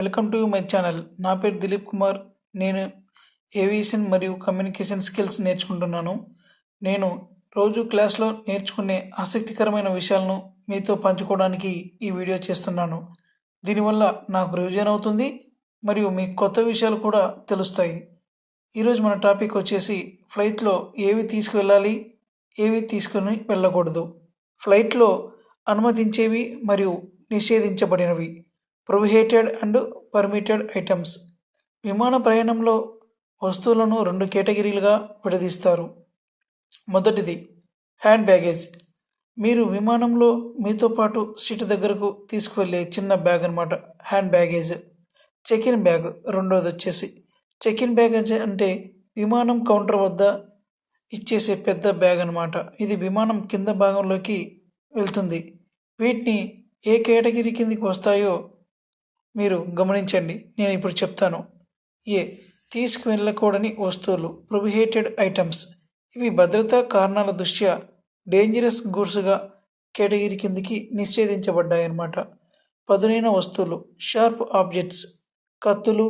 Welcome to my channel. నా పేరు దిలీప్ కుమార్. నేను ఏవియేషన్ మరియు కమ్యూనికేషన్ స్కిల్స్ నేర్చుకుంటున్నాను. నేను రోజు క్లాస్లో నేర్చుకునే ఆసక్తికరమైన విషయాలను మీతో పంచుకోవడానికి ఈ వీడియో చేస్తున్నాను. దీనివల్ల నాకు రివిజన్ అవుతుంది మరియు మీకు కొత్త విషయాలు కూడా తెలుస్తాయి. ఈరోజు మన టాపిక్ వచ్చేసి ఫ్లైట్లో ఏవి తీసుకువెళ్ళాలి, ఏవి తీసుకుని వెళ్ళకూడదు. ఫ్లైట్లో అనుమతించేవి మరియు నిషేధించబడినవి, ప్రొహిబిటెడ్ అండ్ పర్మిటెడ్ ఐటమ్స్. విమాన ప్రయాణంలో వస్తువులను 2 కేటగిరీలుగా విడదీస్తారు. మొదటిది హ్యాండ్ బ్యాగేజ్. మీరు విమానంలో మీతో పాటు సీటు దగ్గరకు తీసుకువెళ్ళే చిన్న బ్యాగ్ అనమాట hand baggage. Check in bag రెండోది వచ్చేసి. చెక్ ఇన్ బ్యాగేజ్ అంటే విమానం కౌంటర్ వద్ద ఇచ్చేసే పెద్ద బ్యాగ్ అనమాట. ఇది విమానం కింద భాగంలోకి వెళ్తుంది. వీటిని ఏ కేటగిరీ కిందికి వస్తాయో మీరు గమనించండి. నేను ఇప్పుడు చెప్తాను. ఏ తీసుకువెళ్ళకూడని వస్తువులు, ప్రొహిబిటెడ్ ఐటమ్స్. ఇవి భద్రతా కారణాల దృష్ట్యా డేంజరస్ గూడ్స్గా కేటగిరీ కిందికి నిషేధించబడ్డాయన్నమాట. పదునైన వస్తువులు, షార్ప్ ఆబ్జెక్ట్స్, కత్తులు,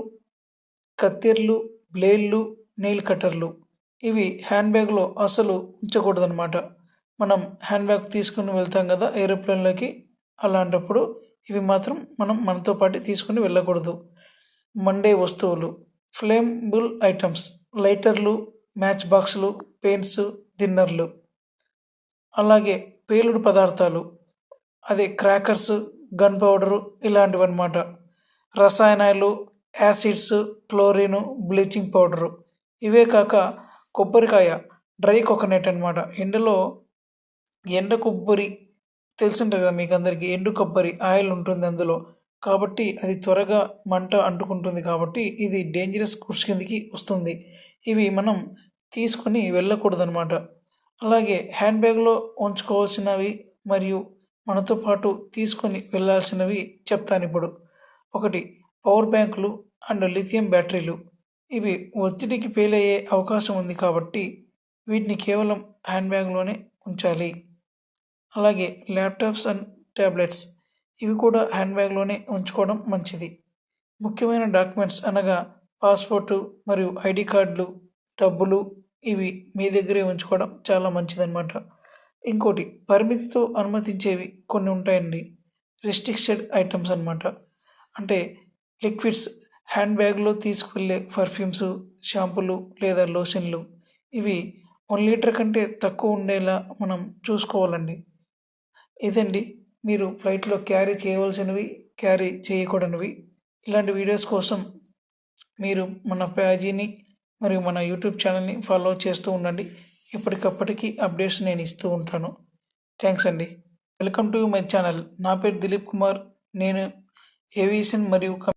కత్తెరలు, బ్లేడ్లు, నెయిల్ కట్టర్లు. ఇవి హ్యాండ్ బ్యాగ్లో అసలు ఉంచకూడదన్నమాట. మనం హ్యాండ్ బ్యాగ్ తీసుకుని వెళ్తాం కదా ఏరోప్లేన్లోకి, అలాంటప్పుడు ఇవి మాత్రం మనం మనతో పాటు తీసుకుని వెళ్ళకూడదు. మండే వస్తువులు, ఫ్లేమబుల్ ఐటమ్స్, లైటర్లు, మ్యాచ్ బాక్సులు, పెయింట్స్, దిన్నర్లు. అలాగే పేలుడు పదార్థాలు, అదే క్రాకర్స్, గన్ పౌడరు ఇలాంటివి అన్నమాట. రసాయనాలు, యాసిడ్స్, క్లోరిన్, బ్లీచింగ్ పౌడరు. ఇవే కాక కొబ్బరికాయ, డ్రై కోకోనట్ అనమాట. ఎండ కొబ్బరి తెలుసుంటుంది కదా మీకు అందరికీ. ఎండు కొబ్బరి ఆయిల్ ఉంటుంది అందులో, కాబట్టి అది త్వరగా మంట అంటుకుంటుంది. కాబట్టి ఇది డేంజరస్ గుడ్స్ కిందకి వస్తుంది. ఇవి మనం తీసుకొని వెళ్ళకూడదు అనమాట. అలాగే హ్యాండ్ బ్యాగ్లో ఉంచుకోవాల్సినవి మరియు మనతో పాటు తీసుకొని వెళ్ళాల్సినవి చెప్తాను ఇప్పుడు. ఒకటి, పవర్ బ్యాంకులు అండ్ లిథియం బ్యాటరీలు. ఇవి ఒత్తిడికి ఫెయిల్ అయ్యే అవకాశం ఉంది కాబట్టి వీటిని కేవలం హ్యాండ్ బ్యాగ్లోనే ఉంచాలి. అలాగే ల్యాప్టాప్స్ అండ్ ట్యాబ్లెట్స్, ఇవి కూడా హ్యాండ్ బ్యాగ్లోనే ఉంచుకోవడం మంచిది. ముఖ్యమైన డాక్యుమెంట్స్ అనగా పాస్పోర్టు మరియు ఐడి కార్డులు, డబ్బులు, ఇవి మీ దగ్గరే ఉంచుకోవడం చాలా మంచిదన్నమాట. ఇంకోటి, పరిమితితో అనుమతించేవి కొన్ని ఉంటాయండి. రెస్ట్రిక్టెడ్ ఐటమ్స్ అన్నమాట. అంటే లిక్విడ్స్, హ్యాండ్ బ్యాగ్లో తీసుకువెళ్ళే పర్ఫ్యూమ్స్, షాంపూలు లేదా లోషన్లు. ఇవి 1 లీటర్ కంటే తక్కువ ఉండేలా మనం చూసుకోవాలండి. ఇదండి మీరు ఫ్లైట్లో క్యారీ చేయవలసినవి, క్యారీ చేయకూడనివి. ఇలాంటి వీడియోస్ కోసం మీరు మన పేజీని మరియు మన యూట్యూబ్ ఛానల్ని ఫాలో చేస్తూ ఉండండి. ఎప్పటికప్పటికి అప్డేట్స్ నేను ఇస్తూ ఉంటాను. థ్యాంక్స్ అండి. Welcome to my channel. నా పేరు దిలీప్ కుమార్. నేను ఏవియేషన్ మరియు